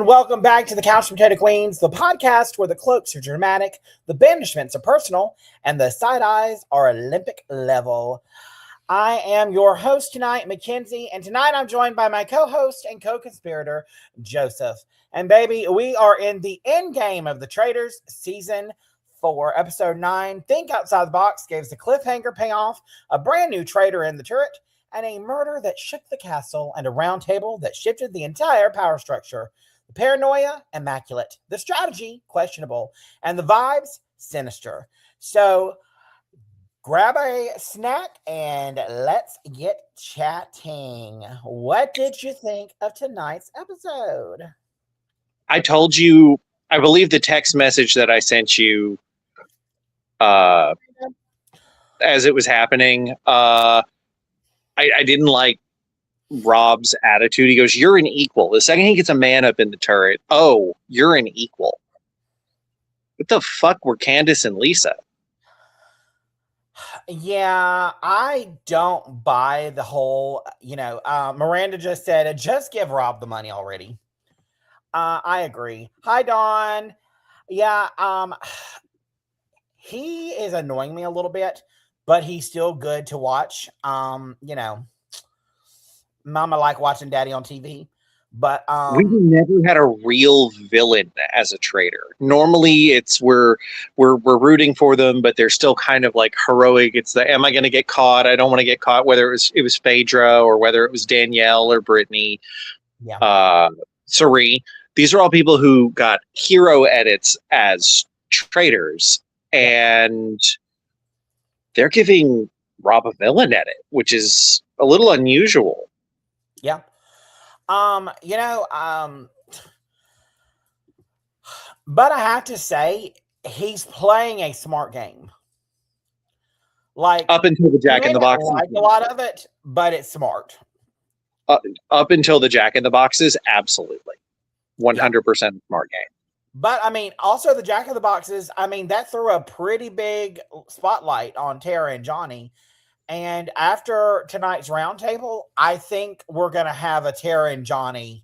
And welcome back to the Couch Potato Queens, the podcast where the cloaks are dramatic, the banishments are personal, and the side eyes are Olympic level. I am your host tonight, Mackenzie, and tonight I'm joined by my co-host and co-conspirator, Joseph. And baby, we are in the endgame of the Traitors, season 4, episode 9. Think Outside the Box gave us a cliffhanger payoff, a brand new traitor in the turret, and a murder that shook the castle, and a roundtable that shifted the entire power structure. The paranoia, immaculate. The strategy, questionable. And the vibes, sinister. So grab a snack and let's get chatting. What did you think of tonight's episode? I told you, I believe the text message that I sent you as it was happening, I didn't like Rob's attitude. He goes, "You're an equal." The second he gets a man up in the turret, "Oh, you're an equal." What the fuck were Candiace and Lisa? Yeah, I don't buy the whole, Miranda just said, just give Rob the money already. I agree. Hi, Dawn. Yeah, he is annoying me a little bit, but he's still good to watch. Mama like watching Daddy on TV, but We've never had a real villain as a traitor. Normally, it's we're rooting for them, but they're still kind of like heroic. It's the am I going to get caught? I don't want to get caught. Whether it was Phaedra or whether it was Danielle or Brittany, Sari. These are all people who got hero edits as traitors, and they're giving Rob a villain edit, which is a little unusual. Yeah. But I have to say, he's playing a smart game. Like up until the Jack in the Box, like a lot of it, but it's smart. Up until the Jack in the Boxes, absolutely, 100% smart game. But I mean, also the Jack in the Boxes. I mean, that threw a pretty big spotlight on Tara and Johnny. And after tonight's roundtable, I think we're going to have a Tara and Johnny.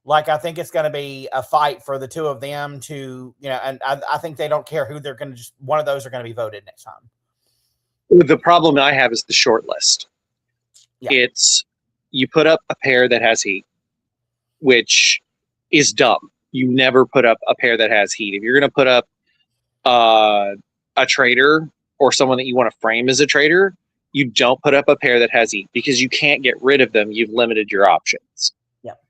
Like, I think it's going to be a fight for the two of them to, and I think they don't care who they're going to just, one of those are going to be voted next time. The problem I have is the short list. Yeah. It's, you put up a pair that has heat, which is dumb. You never put up a pair that has heat. If you're going to put up a traitor or someone that you want to frame as a traitor, you don't put up a pair that has heat because you can't get rid of them. You've limited your options. Yep.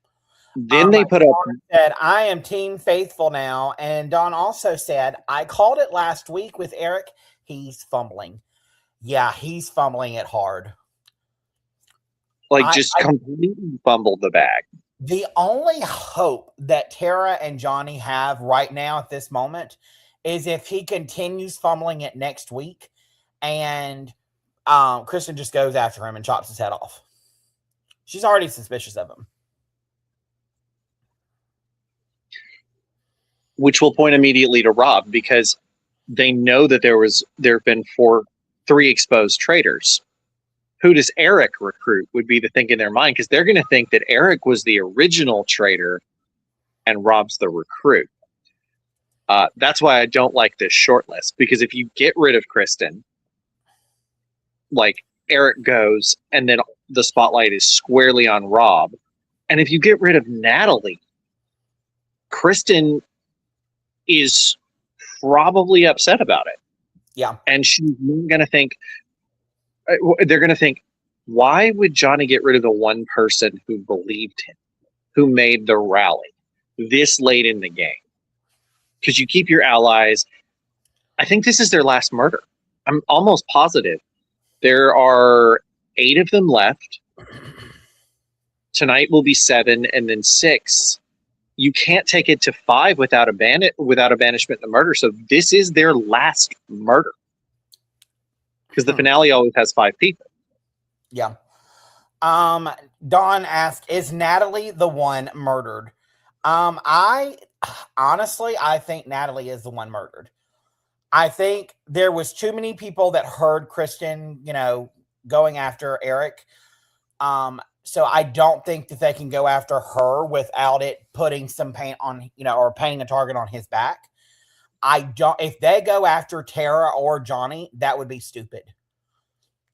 Then they put up. Said, I am Team Faithful now. And Dawn also said, I called it last week with Eric. He's fumbling. Yeah, he's fumbling it hard. Like, just completely fumbled the bag. The only hope that Tara and Johnny have right now at this moment is if he continues fumbling it next week and Kristen just goes after him and chops his head off. She's already suspicious of him. Which will point immediately to Rob because they know that there have been 3 exposed traitors. Who does Eric recruit would be the thing in their mind because they're going to think that Eric was the original traitor and Rob's the recruit. That's why I don't like this short list because if you get rid of Kristen, like Eric goes and then the spotlight is squarely on Rob. And if you get rid of Natalie, Kristen is probably upset about it. Yeah. And she's going to think, they're going to think, why would Johnny get rid of the one person who believed him, who made the rally this late in the game? Because you keep your allies. I think this is their last murder. I'm almost positive. There are 8 of them left. Tonight will be 7 and then 6. You can't take it to 5 without a banishment and a murder. So this is their last murder. Because the finale always has 5 people. Yeah. Dawn asked, is Natalie the one murdered? I think Natalie is the one murdered. I think there was too many people that heard Kristen, going after Eric. So I don't think that they can go after her without it putting some paint on, or painting a target on his back. I don't, if they go after Tara or Johnny, that would be stupid.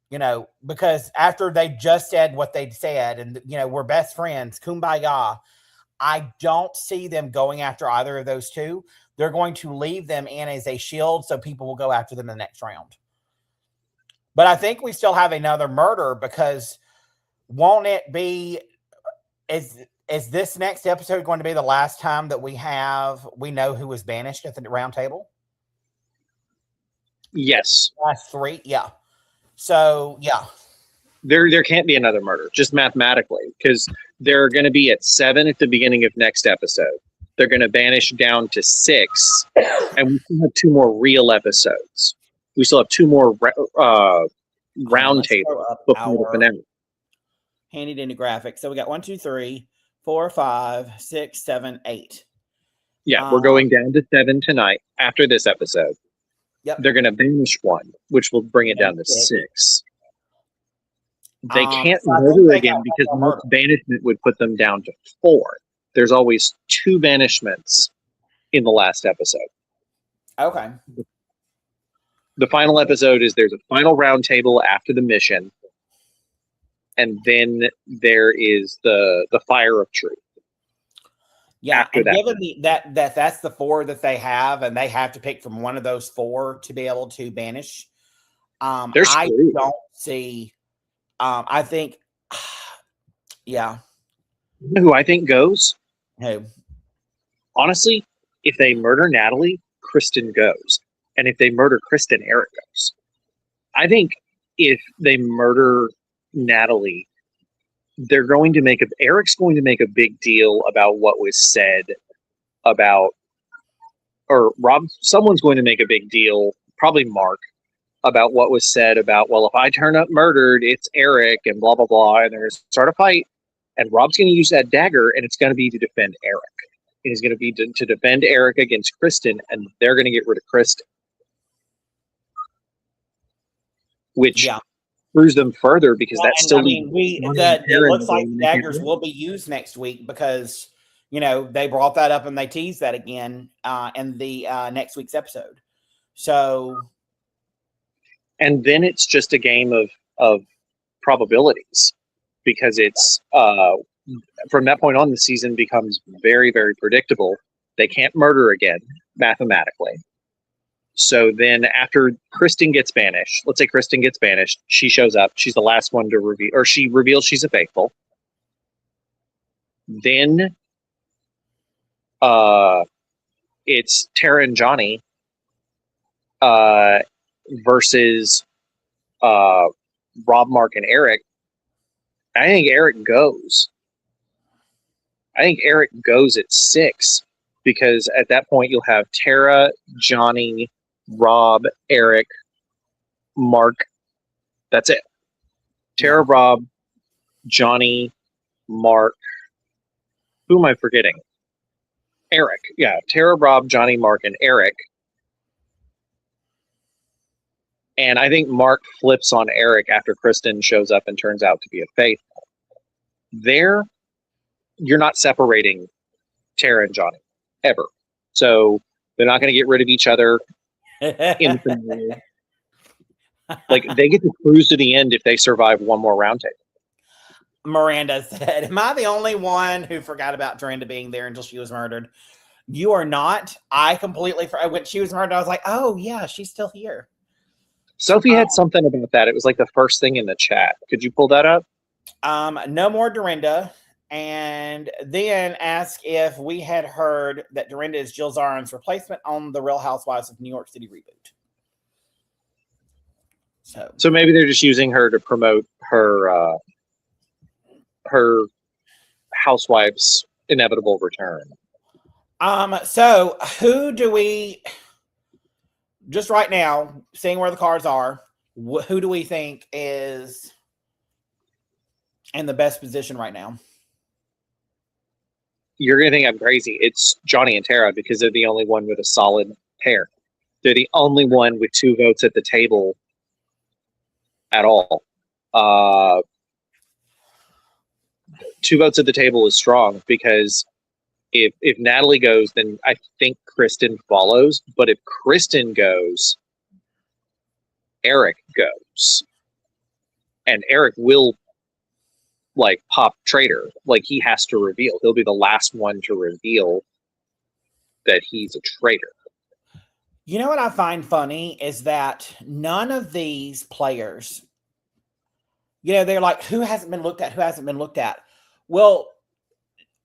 Because after they just said what they said and, we're best friends, kumbaya, I don't see them going after either of those two. They're going to leave them in as a shield so people will go after them in the next round. But I think we still have another murder because won't it be, is this next episode going to be the last time that we know who was banished at the round table? Yes. Last 3? Yeah. So, yeah. There can't be another murder, just mathematically, because they're going to be at 7 at the beginning of next episode. They're going to banish down to 6, and we still have 2 more real episodes. We still have 2 more round tables before the finale. Handy dandy graphic. So we got 1, 2, 3, 4, 5, 6, 7, 8. Yeah, we're going down to 7 tonight after this episode. Yep. They're going to banish 1, which will bring it down to 6. They can't murder again because most banishment would put them down to 4. There's always 2 banishments in the last episode. Okay. The final episode is there's a final round table after the mission, and then there is the fire of truth. Yeah, and given that's the 4 that they have, and they have to pick from one of those 4 to be able to banish. I don't see. I think, yeah. You know who I think goes? Who? Honestly, if they murder Natalie, Kristen goes. And if they murder Kristen, Eric goes. I think if they murder Natalie, Eric's going to make a big deal about what was said about, or someone's going to make a big deal, probably Mark, about what was said about, well, if I turn up murdered, it's Eric and blah, blah, blah. And they're going to start a fight. And Rob's going to use that dagger, and it's going to be to defend Eric. It is going to be to defend Eric against Kristen, and they're going to get rid of Kristen. Which screws them further because that's still. It looks like daggers will be used next week because, they brought that up and they teased that again in the next week's episode. So. And then it's just a game of probabilities because it's from that point on, the season becomes very, very predictable. They can't murder again mathematically. So then after Kristen gets banished, let's say Kristen gets banished, she shows up. She's the last one to reveal, or she reveals she's a faithful. Then it's Tara and Johnny versus Rob, Mark, and Eric. I think Eric goes. I think Eric goes at 6 because at that point you'll have Tara, Johnny, Rob, Eric, Mark. That's it. Tara, Rob, Johnny, Mark. Who am I forgetting? Eric. Yeah, Tara, Rob, Johnny, Mark, and Eric. And I think Mark flips on Eric after Kristen shows up and turns out to be a faithful. There, you're not separating Tara and Johnny, ever. So they're not going to get rid of each other infinitely. Like, they get to cruise to the end if they survive one more round table. Miranda said, am I the only one who forgot about Miranda being there until she was murdered? You are not. I completely forgot. When she was murdered, I was like, oh, yeah, she's still here. Sophie had something about that. It was like the first thing in the chat. Could you pull that up? No more Dorinda. And then ask if we had heard that Dorinda is Jill Zarin's replacement on the Real Housewives of New York City reboot. So maybe they're just using her to promote her her housewives' inevitable return. So who do we, just right now, seeing where the cards are, who do we think is in the best position right now? You're going to think I'm crazy. It's Johnny and Tara because they're the only one with a solid pair. They're the only one with 2 votes at the table at all. 2 votes at the table is strong because if Natalie goes, then I think Kristen follows. But if Kristen goes, Eric goes, and Eric will like pop Traitor. Like he has to reveal. He'll be the last one to reveal that he's a traitor. You know what I find funny is that none of these players, they're like, who hasn't been looked at? Who hasn't been looked at? Well,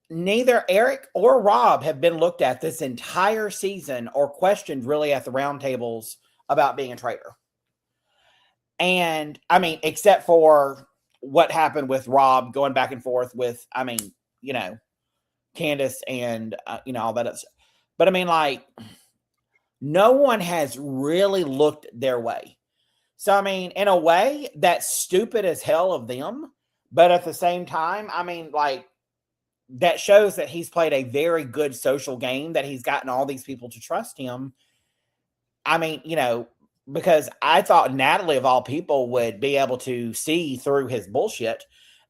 neither Eric or Rob have been looked at this entire season or questioned really at the roundtables about being a traitor. And I mean, except for what happened with Rob going back and forth with, Candiace and, all that other stuff. But I mean, like, no one has really looked their way. So, I mean, in a way, that's stupid as hell of them. But at the same time, I mean, like, that shows that he's played a very good social game, that he's gotten all these people to trust him. I mean, because I thought Natalie, of all people, would be able to see through his bullshit.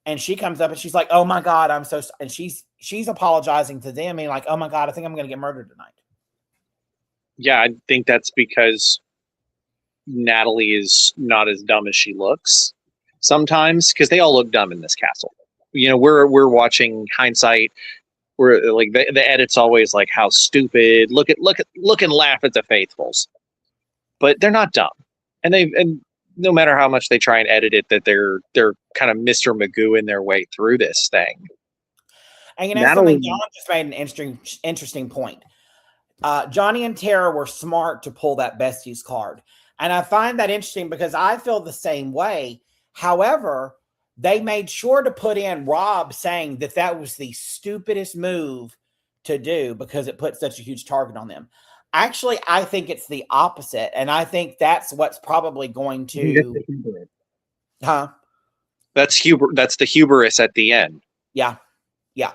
And she comes up and she's like, oh my God, I'm so, and she's apologizing to them and like, oh my God, I think I'm going to get murdered tonight. Yeah, I think that's because Natalie is not as dumb as she looks sometimes, because they all look dumb in this castle. We're watching hindsight. We're like the edit's always like how stupid. Look and laugh at the faithfuls, but they're not dumb, and no matter how much they try and edit it, that they're kind of Mr. Magoo in their way through this thing. And Natalie, John just made an interesting point. Johnny and Tara were smart to pull that besties card. And I find that interesting because I feel the same way. However, they made sure to put in Rob saying that was the stupidest move to do because it put such a huge target on them. Actually, I think it's the opposite. And I think that's what's probably going to... Huh? That's the hubris at the end. Yeah. Yeah.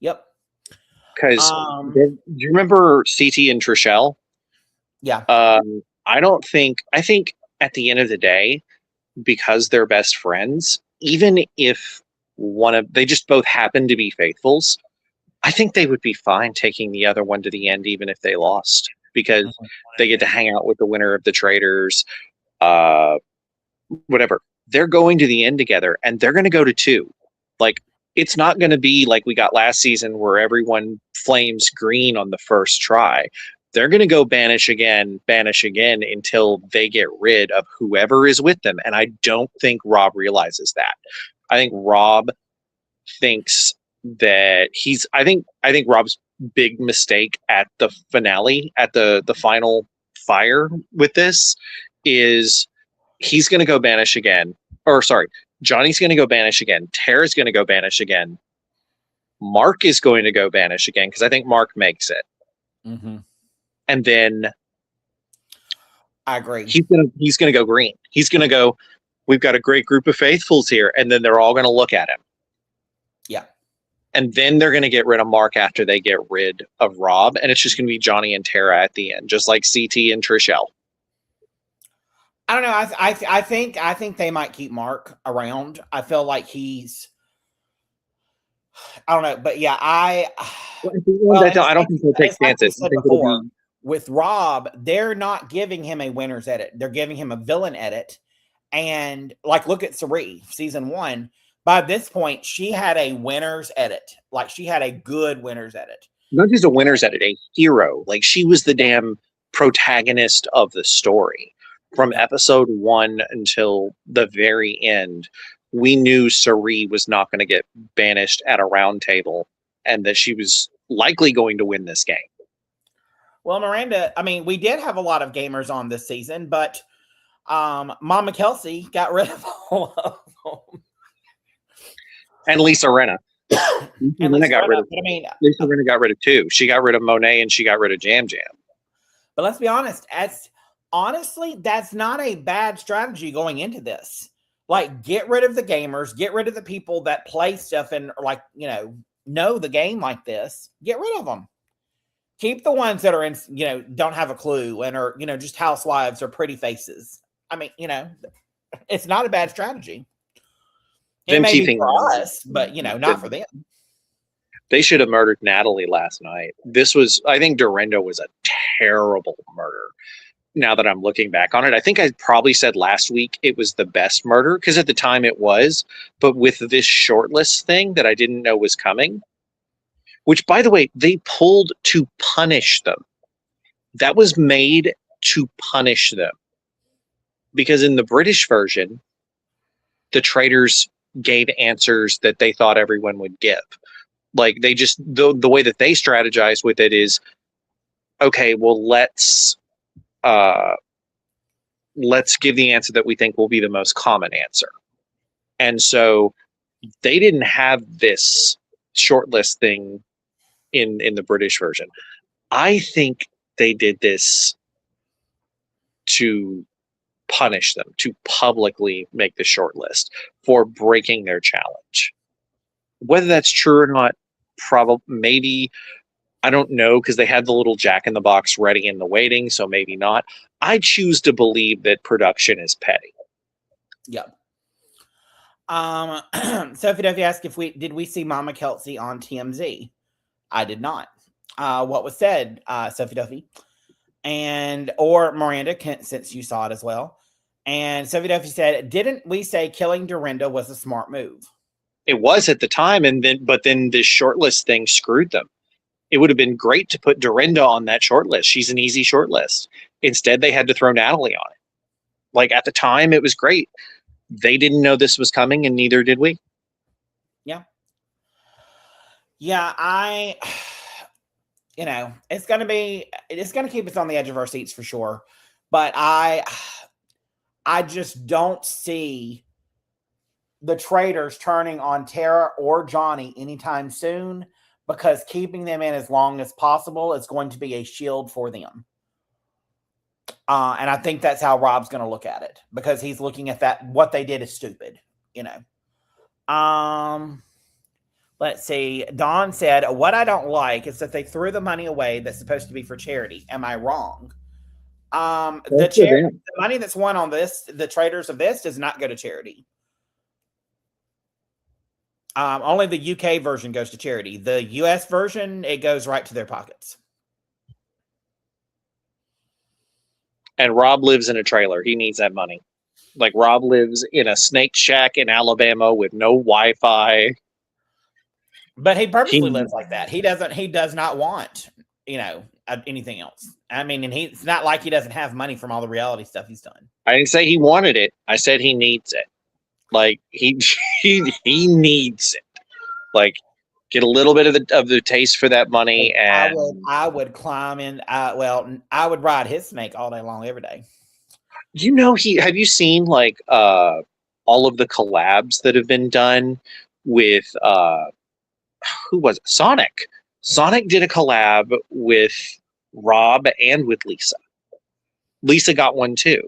Yep. Because do you remember CT and Trishelle? Yeah. I think at the end of the day, because they're best friends, even if they just both happen to be faithfuls, I think they would be fine taking the other one to the end, even if they lost, because they get to hang out with the winner of the Traitors, whatever. They're going to the end together, and they're going to go to 2. Like, it's not going to be like we got last season where everyone flames green on the first try. They're going to go banish again until they get rid of whoever is with them. And I don't think Rob realizes that. I think Rob thinks that I think Rob's big mistake at the finale, at the final fire with this, is he's going to go banish again. Or sorry, Johnny's going to go banish again. Tara's going to go banish again. Mark is going to go banish again because I think Mark makes it. Mm-hmm. And then I agree. He's gonna go green. He's gonna go, we've got a great group of faithfuls here, and then they're all gonna look at him. Yeah. And then they're gonna get rid of Mark after they get rid of Rob, and it's just gonna be Johnny and Tara at the end, just like CT and Trishelle. I don't know. I think they might keep Mark around. I feel like I don't know, but yeah, I don't think they'll take chances. With Rob, they're not giving him a winner's edit. They're giving him a villain edit. And like, look at Sari, season 1. By this point, she had a winner's edit. Like, she had a good winner's edit. Not just a winner's edit, a hero. Like, she was the damn protagonist of the story. From episode 1 until the very end, we knew Sari was not going to get banished at a round table and that she was likely going to win this game. Well, Miranda, I mean, we did have a lot of gamers on this season, but Mama Kelsey got rid of all of them. And Lisa Rinna. Lisa got rid of 2. She got rid of Monet and she got rid of Jam Jam. But let's be honest, honestly, that's not a bad strategy going into this. Like, get rid of the gamers, get rid of the people that play stuff and like, know the game like this. Get rid of them. Keep the ones that are in, don't have a clue and are, just housewives or pretty faces. I mean, it's not a bad strategy. It may be keeping for us, but not for them. They should have murdered Natalie last night. I think Dorinda was a terrible murder. Now that I'm looking back on it, I think I probably said last week it was the best murder, because at the time it was, but with this shortlist thing that I didn't know was coming, which, by the way, they pulled to punish them. That was made to punish them. Because in the British version, the traitors gave answers that they thought everyone would give. Like, they just, the way that they strategize with it is, okay, well, let's give the answer that we think will be the most common answer. And so they didn't have this shortlist thing in the British version. I think they did this to punish them, to publicly make the shortlist for breaking their challenge. Whether that's true or not, probably, maybe, I don't know, because they had the little Jack in the Box ready in the waiting, so maybe not. I choose to believe that production is petty. Yep. Sophie Duffy asked did we see Mama Kelsey on TMZ? I did not. What was said, Sophie Duffy, or Miranda, since you saw it as well. And Sophie Duffy said, didn't we say killing Dorinda was a smart move? It was at the time, but then this shortlist thing screwed them. It would have been great to put Dorinda on that shortlist. She's an easy shortlist. Instead, they had to throw Natalie on it. Like, at the time, it was great. They didn't know this was coming, and neither did we. Yeah. Yeah, it's going to keep us on the edge of our seats for sure. But I just don't see the traitors turning on Tara or Johnny anytime soon, because keeping them in as long as possible is going to be a shield for them. And I think that's how Rob's going to look at it, because he's looking at that. What they did is stupid, Let's see. Dawn said, what I don't like is that they threw the money away that's supposed to be for charity. Am I wrong? The money that's won on this, the Traitors of this, does not go to charity. Only the UK version goes to charity. The US version, it goes right to their pockets. And Rob lives in a trailer. He needs that money. Like, Rob lives in a snake shack in Alabama with no Wi-Fi. But he purposely lives like that. He does not want, anything else. I mean, and it's not like he doesn't have money from all the reality stuff he's done. I didn't say he wanted it. I said he needs it. Like, he needs it. Like, get a little bit of the taste for that money. And I would climb in. I would ride his snake all day long, every day. Have you seen like all of the collabs that have been done with who was it? Sonic? Sonic did a collab with Rob and with Lisa. Lisa got one too.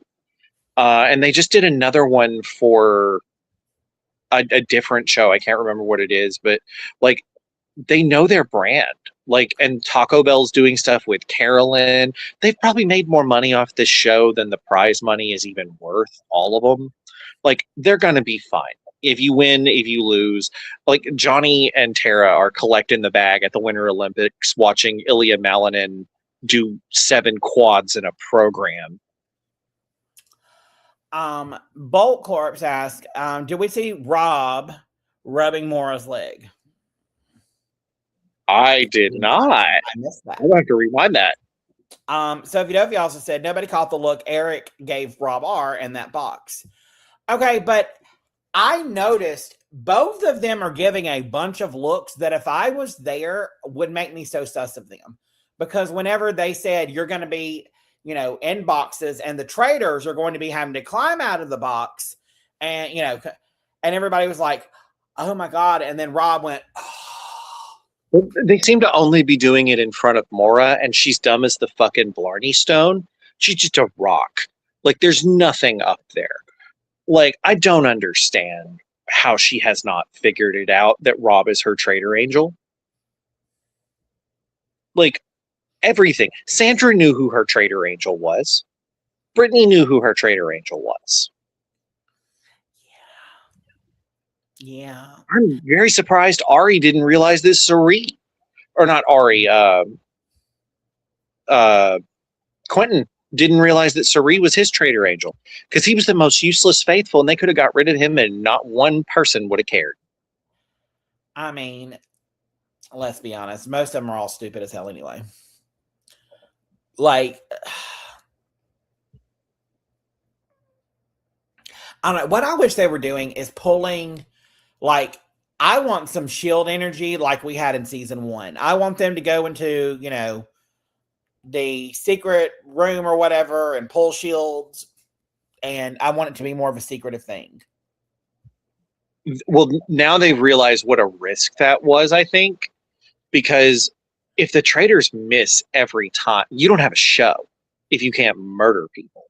And they just did another one for a different show. I can't remember what it is, but like, they know their brand. Like, and Taco Bell's doing stuff with Carolyn. They've probably made more money off this show than the prize money is even worth, all of them. Like, they're going to be fine. If you win, if you lose. Like, Johnny and Tara are collecting the bag at the Winter Olympics, watching Ilya Malinin do 7 quads in a program. Bolt Corpse asked, did we see Rob rubbing Mora's leg? I did not. I missed that. I'll have to rewind that. Sophie Duffy also said, nobody caught the look Eric gave Rob R in that box. Okay, but I noticed both of them are giving a bunch of looks that, if I was there, would make me so sus of them. Because whenever they said you're going to be, in boxes, and the traitors are going to be having to climb out of the box, and, and everybody was like, oh my God. And then Rob went, oh. They seem to only be doing it in front of Mora, and she's dumb as the fucking Blarney Stone. She's just a rock. Like, there's nothing up there. Like, I don't understand how she has not figured it out that Rob is her traitor angel. Like, everything. Sandra knew who her traitor angel was. Brittany knew who her traitor angel was. Yeah. I'm very surprised Ari didn't realize this. Sari, or not Ari, Quentin didn't realize that Sari was his traitor angel because he was the most useless faithful, and they could have got rid of him, and not one person would have cared. I mean, let's be honest. Most of them are all stupid as hell anyway. Like, I don't know. What I wish they were doing is pulling, like, I want some shield energy like we had in season 1. I want them to go into, the secret room or whatever and pull shields. And I want it to be more of a secretive thing. Well, now they've realized what a risk that was, I think, because if the traitors miss every time, you don't have a show if you can't murder people.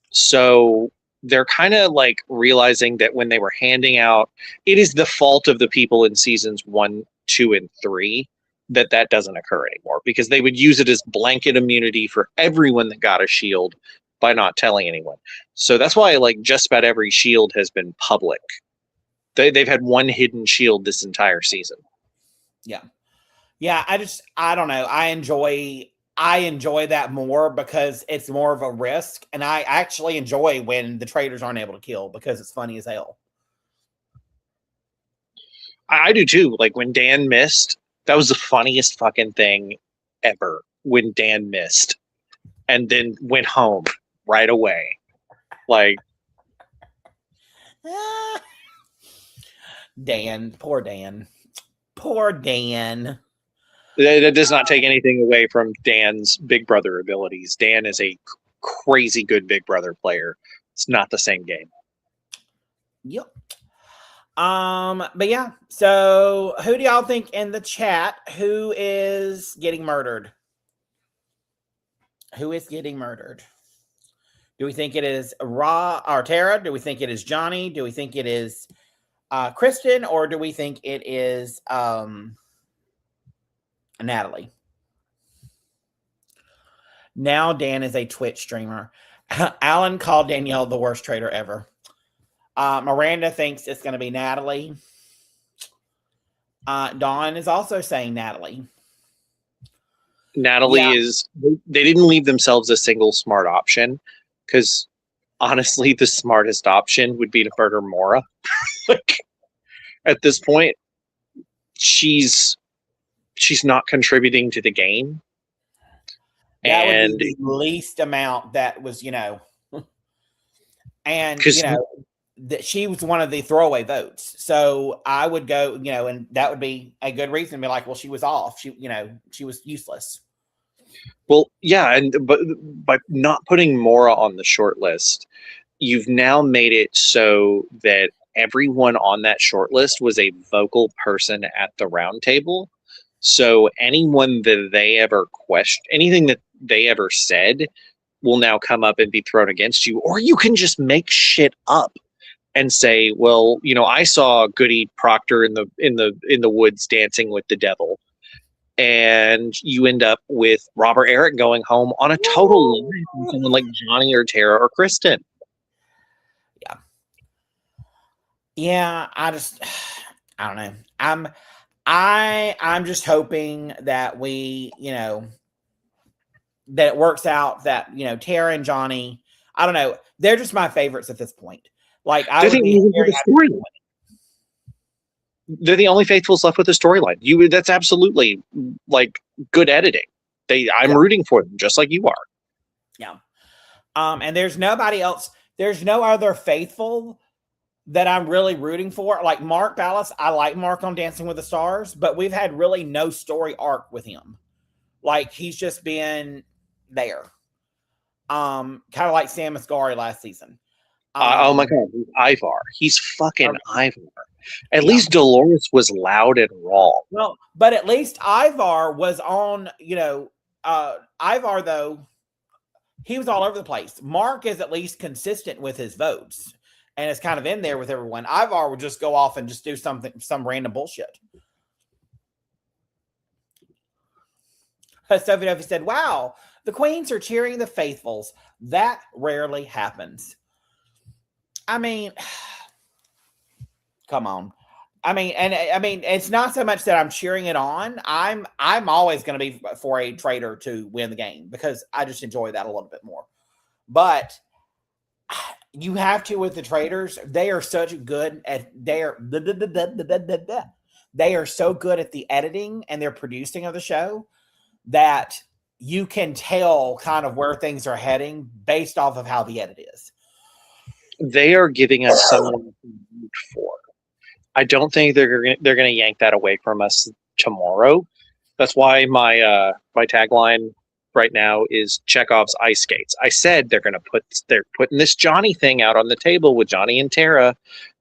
So they're kind of like realizing that when they were handing out, it is the fault of the people in seasons 1, 2, and 3 that doesn't occur anymore, because they would use it as blanket immunity for everyone that got a shield by not telling anyone. So that's why like just about every shield has been public. They've had one hidden shield this entire season. Yeah. I don't know. I enjoy that more because it's more of a risk. And I actually enjoy when the traitors aren't able to kill because it's funny as hell. I do too. Like when Dan missed, that was the funniest fucking thing ever when Dan missed and then went home right away. Like, Dan, poor Dan. Poor Dan. that does not take anything away from Dan's Big Brother abilities. Dan is a crazy good Big Brother player. It's not the same game. Yep. But yeah, so who do y'all think in the chat who is getting murdered? Who is getting murdered? Do we think it is Ra or Tara? Do we think it is Johnny? Do we think it is Kristen? Or do we think it is Natalie? Now Dan is a Twitch streamer. Alan called Danielle the worst traitor ever. Miranda thinks it's going to be Natalie. Dawn is also saying Natalie. Natalie is, they didn't leave themselves a single smart option, because honestly, the smartest option would be to murder Mora. Like, at this point, she's not contributing to the game. That would be the least amount that was, and, that she was one of the throwaway votes. So I would go, and that would be a good reason to be like, well, she was off. She was useless. Well, yeah, but by not putting Mora on the short list, you've now made it so that everyone on that short list was a vocal person at the round table. So anyone that they ever questioned, anything that they ever said, will now come up and be thrown against you. Or you can just make shit up and say, well, I saw Goody Proctor in the woods dancing with the devil. And you end up with Robert Eric going home on a total lie from someone like Johnny or Tara or Kristen. Yeah. Yeah, I don't know. I'm just hoping that we, that it works out that, Tara and Johnny, I don't know. They're just my favorites at this point. Like, I would be very happy. They're the only faithfuls left with the storyline. That's absolutely like good editing. I'm rooting for them just like you are. Yeah. And there's nobody else. There's no other faithful that I'm really rooting for. Like Mark Ballas, I like Mark on Dancing with the Stars, but we've had really no story arc with him. Like he's just been there. Kind of like Sam Asghari last season. Oh my God, Ivar. He's fucking Ivar. At least Dolores was loud and raw. Well, but at least Ivar was on, Ivar, though, he was all over the place. Mark is at least consistent with his votes and is kind of in there with everyone. Ivar would just go off and just do some random bullshit. Sophie Duffy said, wow, the queens are cheering the faithfuls. That rarely happens. I mean, Come on. I mean, it's not so much that I'm cheering it on. I'm always going to be for a traitor to win the game because I just enjoy that a little bit more. But you have to with the traitors. They are such good at they are so good at the editing and their producing of the show that you can tell kind of where things are heading based off of how the edit is. They are giving us someone to root for. I don't think they're going to yank that away from us tomorrow. That's why my tagline right now is Chekhov's ice skates. I said they're putting this Johnny thing out on the table with Johnny and Tara.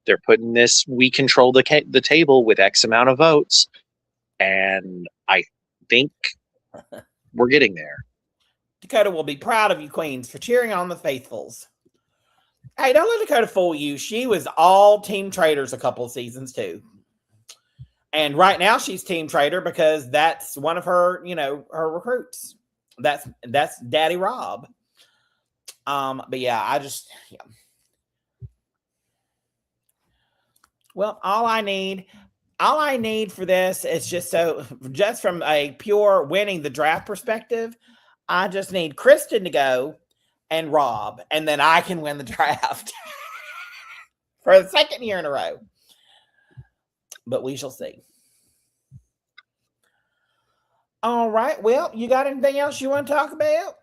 They're putting this we control the table with X amount of votes, and I think we're getting there. Dakota will be proud of you, Queens, for cheering on the faithfuls. Hey, don't let Dakota fool you. She was all Team Traitors a couple of seasons too. And right now she's Team Traitor because that's one of her, her recruits. That's Daddy Rob. But yeah, Well, all I need for this is just from a pure winning the draft perspective, I just need Kristen to go and Rob, and then I can win the draft for the second year in a row. But we shall see. All right. Well, you got anything else you want to talk about?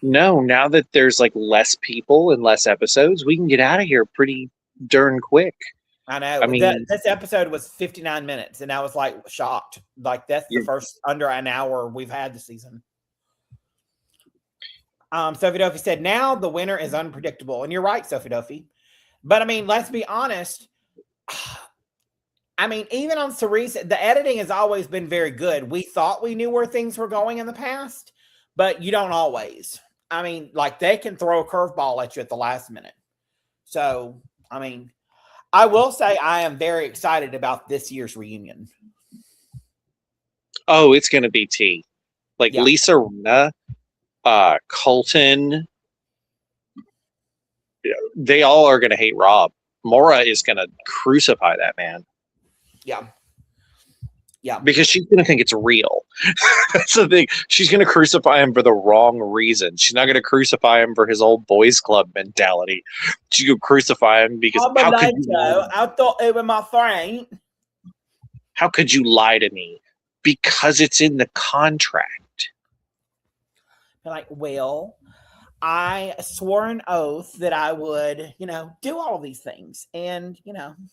No, now that there's like less people and less episodes, we can get out of here pretty darn quick. I know. I mean, this episode was 59 minutes, and I was like shocked. Like that's the first under an hour we've had this season. Sophie Duffy said, now the winner is unpredictable. And you're right, Sophie Duffy. But I mean, let's be honest. I mean, even on Cerise, the editing has always been very good. We thought we knew where things were going in the past, but you don't always. I mean, like they can throw a curveball at you at the last minute. So, I mean, I will say I am very excited about this year's reunion. Oh, it's going to be tea. Like Lisa Rinna, Colton, they all are going to hate Rob. Maura is going to crucify that man. Yeah. Yeah. Because she's going to think it's real. That's the thing. She's going to crucify him for the wrong reason. She's not going to crucify him for his old boys club mentality. She's going to crucify him because I thought it was my friend. How could you lie to me? Because it's in the contract. Like, well, I swore an oath that I would, do all of these things. And,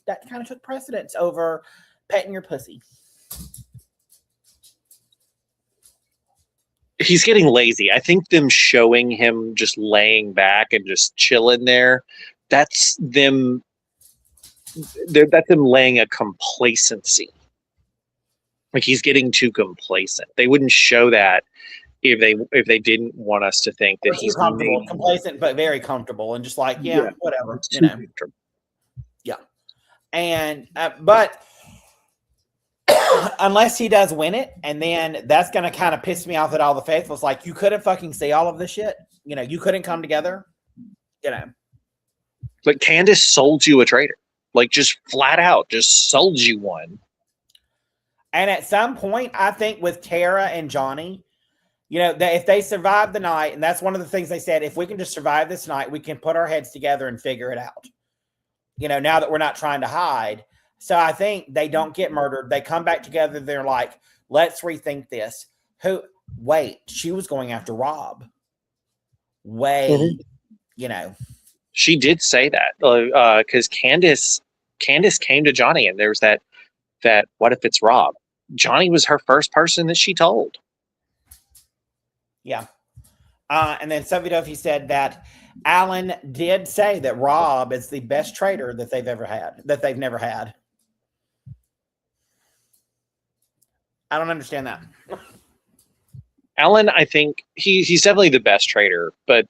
that kind of took precedence over petting your pussy. He's getting lazy. I think them showing him just laying back and just chilling there, that's them laying a complacency. Like he's getting too complacent. They wouldn't show that if they didn't want us to think that he's comfortable, complacent, but very comfortable, and just like whatever, Yeah, and but unless he does win it, and then that's going to kind of piss me off at all the faithfuls. Like you couldn't fucking see all of this shit. You couldn't come together. But Candiace sold you a traitor, like just flat out, just sold you one. And at some point, I think with Tara and Johnny. That if they survive the night, and that's one of the things they said, if we can just survive this night, we can put our heads together and figure it out. Now that we're not trying to hide. So I think they don't get murdered. They come back together. They're like, let's rethink this. Wait, she was going after Rob. She did say that because Candiace came to Johnny and there's that what if it's Rob? Johnny was her first person that she told. Yeah. And then Sophie Duffy said that Alan did say that Rob is the best traitor that they've never had. I don't understand that. Alan, I think he's definitely the best traitor, but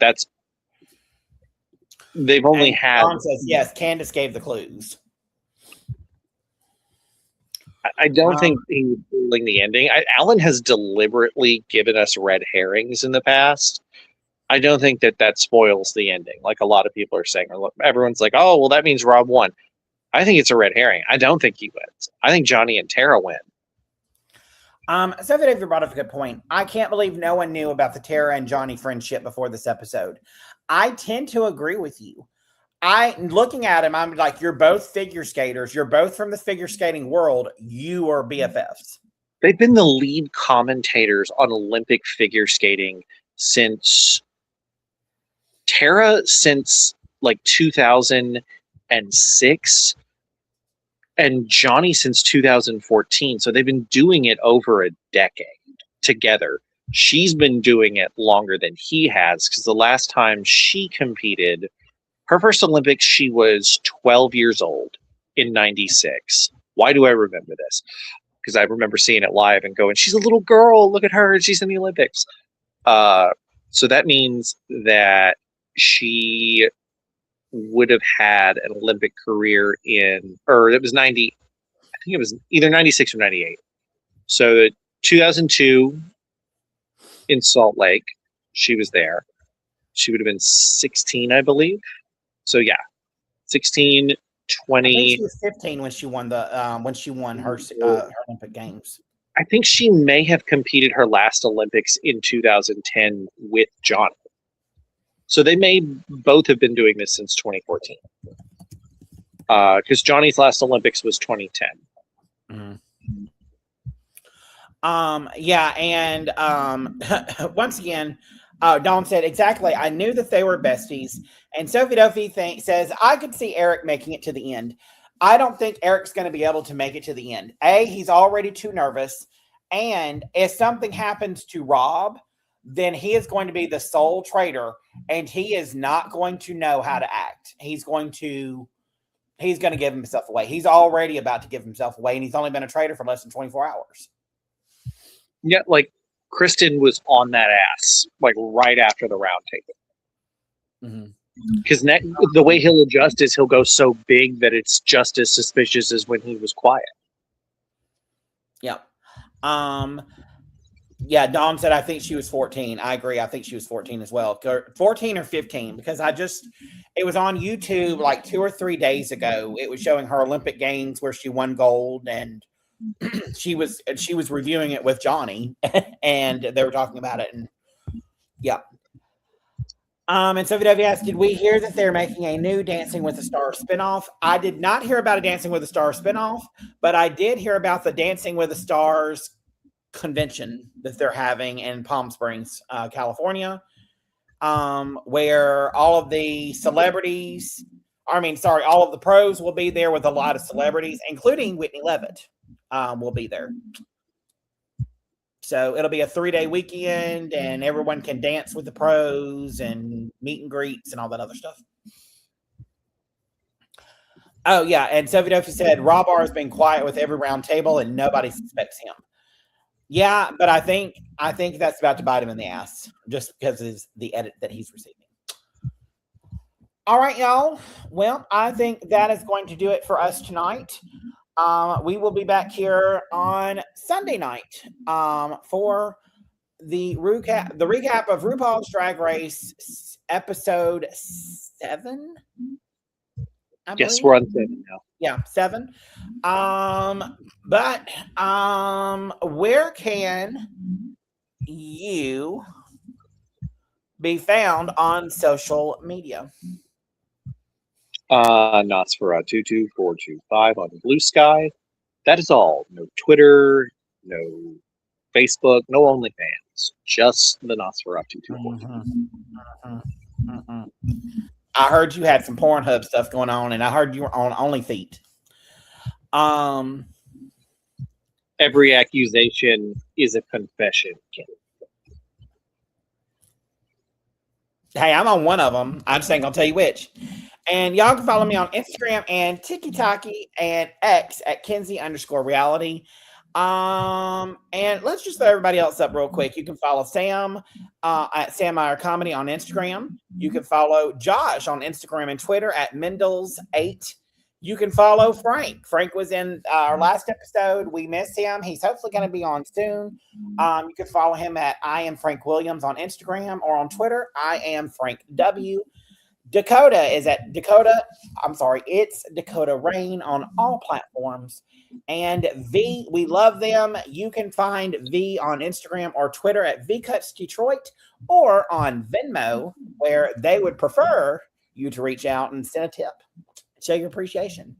they've only had. John says, yes, Candiace gave the clues. I don't think he's ruling the ending. Alan has deliberately given us red herrings in the past. I don't think that spoils the ending, like a lot of people are saying. Everyone's like, oh, well, that means Rob won. I think it's a red herring. I don't think he wins. I think Johnny and Tara win. So David brought up a good point. I can't believe no one knew about the Tara and Johnny friendship before this episode. I tend to agree with you. Looking at him, I'm like, you're both figure skaters. You're both from the figure skating world. You are BFFs. They've been the lead commentators on Olympic figure skating since Tara since like 2006 and Johnny since 2014. So they've been doing it over a decade together. She's been doing it longer than he has because the last time she competed, her first Olympics, she was 12 years old in 96. Why do I remember this? Because I remember seeing it live and going, she's a little girl. Look at her. She's in the Olympics. So that means that she would have had an Olympic career it was 90. I think it was either 96 or 98. So 2002 in Salt Lake, she was there. She would have been 16, I believe. So yeah, 16, 20. I think she was 15 when she won her Olympic Games. I think she may have competed her last Olympics in 2010 with Johnny. So they may both have been doing this since 2014. Because Johnny's last Olympics was 2010. Yeah, and once again, Dawn said, exactly, I knew that they were besties. And Sophie Duffy says, I could see Eric making it to the end. I don't think Eric's going to be able to make it to the end. He's already too nervous. And if something happens to Rob, then he is going to be the sole traitor, and he is not going to know how to act. He's going to give himself away. He's already about to give himself away, and he's only been a traitor for less than 24 hours. Yeah, like Kristen was on that ass, like right after the round table. Because the way he'll adjust is he'll go so big that it's just as suspicious as when he was quiet. Yeah. Yeah, Dom said, I think she was 14. I agree. I think she was 14 as well. 14 or 15, because it was on YouTube like 2 or 3 days ago. It was showing her Olympic Games where she won gold, and she was reviewing it with Johnny, and they were talking about it. And yeah. And Sophie W asked, did we hear that they're making a new Dancing with the Stars spinoff? I did not hear about a Dancing with the Stars spinoff, but I did hear about the Dancing with the Stars convention that they're having in Palm Springs, California, where all of the all of the pros will be there with a lot of celebrities, including Whitney Levitt, will be there. So it'll be a 3-day weekend, and everyone can dance with the pros and meet and greets and all that other stuff. Oh yeah, and Sophie Duffy said Rob R has been quiet with every round table, and nobody suspects him. Yeah, but I think that's about to bite him in the ass just because of the edit that he's receiving. All right, y'all. Well, I think that is going to do it for us tonight. We will be back here on Sunday night for the recap of RuPaul's Drag Race episode 7. Yes, we're on 7 now. Yeah, 7. But where can you be found on social media? Nosferatu2425 on Blue Sky. That is all. No Twitter, no Facebook, no OnlyFans. Just the Nosferatu2425. I heard you had some Pornhub stuff going on, and I heard you were on OnlyFeet. Every accusation is a confession. Hey, I'm on one of them. I'm just ain't gonna tell you which. And y'all can follow me on Instagram and TikTok and X at Kenzie_reality. And let's just throw everybody else up real quick. You can follow Sam at Sam Meyer Comedy on Instagram. You can follow Josh on Instagram and Twitter at Mendels8. You can follow Frank. Frank was in our last episode. We missed him. He's hopefully going to be on soon. You can follow him at I am Frank Williams on Instagram or on Twitter. I am Frank W. Dakota is at Dakota. I'm sorry, it's Dakota Rain on all platforms. And V, we love them. You can find V on Instagram or Twitter at VCutsDetroit or on Venmo, where they would prefer you to reach out and send a tip. Show your appreciation.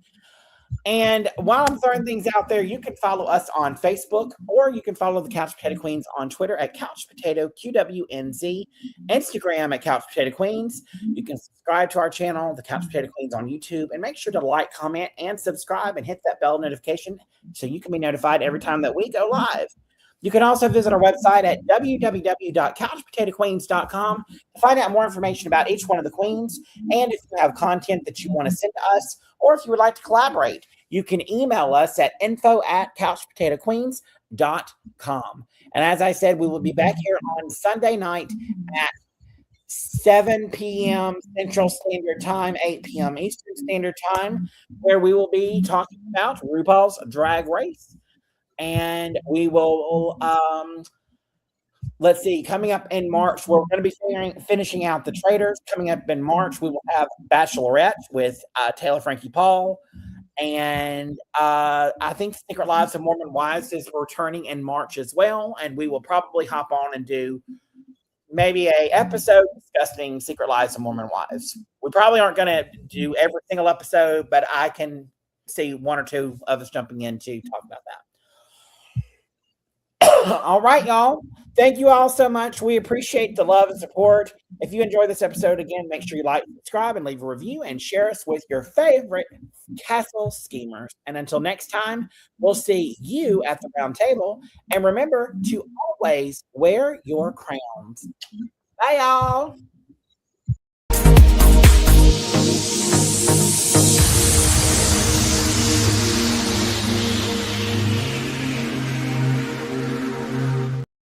And while I'm throwing things out there, you can follow us on Facebook or you can follow the Couch Potato Queens on Twitter at Couch Potato QWNZ, Instagram at Couch Potato Queens. You can subscribe to our channel, the Couch Potato Queens on YouTube, and make sure to like, comment, and subscribe and hit that bell notification so you can be notified every time that we go live. You can also visit our website at www.couchpotatoqueens.com to find out more information about each one of the queens. And if you have content that you want to send to us, or if you would like to collaborate, you can email us at info@couchpotatoqueens.com. And as I said, we will be back here on Sunday night at 7 p.m. Central Standard Time, 8 p.m. Eastern Standard Time, where we will be talking about RuPaul's Drag Race. And we will, let's see, coming up in March, we're going to be finishing out the Traitors. Coming up in March, we will have Bachelorette with Taylor Frankie Paul. And I think Secret Lives of Mormon Wives is returning in March as well. And we will probably hop on and do maybe a episode discussing Secret Lives of Mormon Wives. We probably aren't going to do every single episode, but I can see one or two of us jumping in to talk about that. All right, y'all. Thank you all so much. We appreciate the love and support. If you enjoyed this episode, again, make sure you like, subscribe, and leave a review and share us with your favorite castle schemers. And until next time, we'll see you at the round table. And remember to always wear your crowns. Bye, y'all.